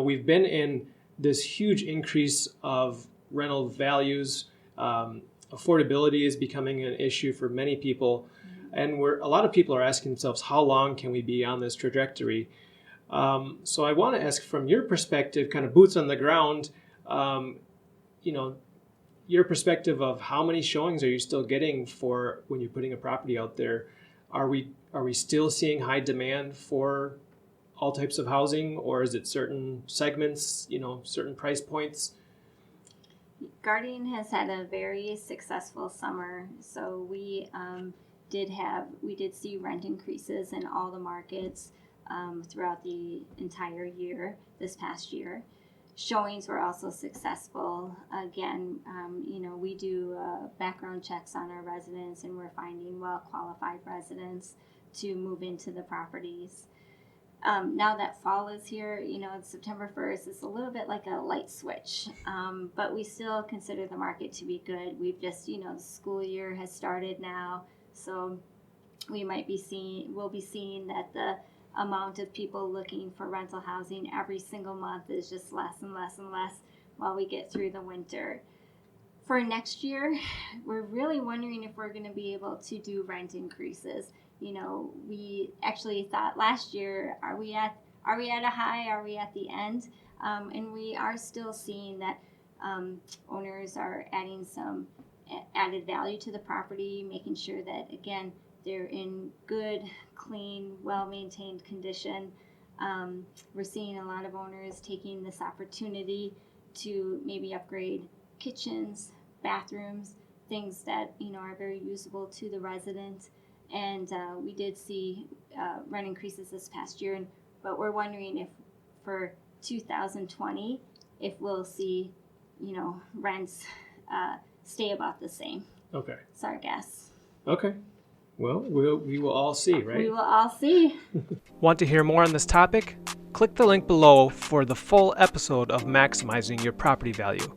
we've been in this huge increase of rental values. Affordability is becoming an issue for many people. And a lot of people are asking themselves, how long can we be on this trajectory? So I want to ask, from your perspective, kind of boots on the ground, your perspective of how many showings are you still getting for when you're putting a property out there? Are we still seeing high demand for all types of housing, or is it certain segments, certain price points? Guardian has had a very successful summer, so we did see rent increases in all the markets throughout the entire year, this past year. Showings were also successful. Again, we do background checks on our residents, and we're finding well-qualified residents to move into the properties. Now that fall is here, September 1st, it's a little bit like a light switch, but we still consider the market to be good. We've just, the school year has started now, so we'll be seeing that the amount of people looking for rental housing every single month is just less and less and less while we get through the winter. For next year, we're really wondering if we're going to be able to do rent increases. We actually thought last year, are we at a high? Are we at the end? And we are still seeing that owners are adding some added value to the property, making sure that, again, they're in good, clean, well-maintained condition. We're seeing a lot of owners taking this opportunity to maybe upgrade kitchens, bathrooms, things that are very usable to the resident. And we did see rent increases this past year, but we're wondering if for 2020, if we'll see rents stay about the same. Okay. It's our guess. Okay. Well, we will all see, right? We will all see. Want to hear more on this topic? Click the link below for the full episode of Maximizing Your Property Value.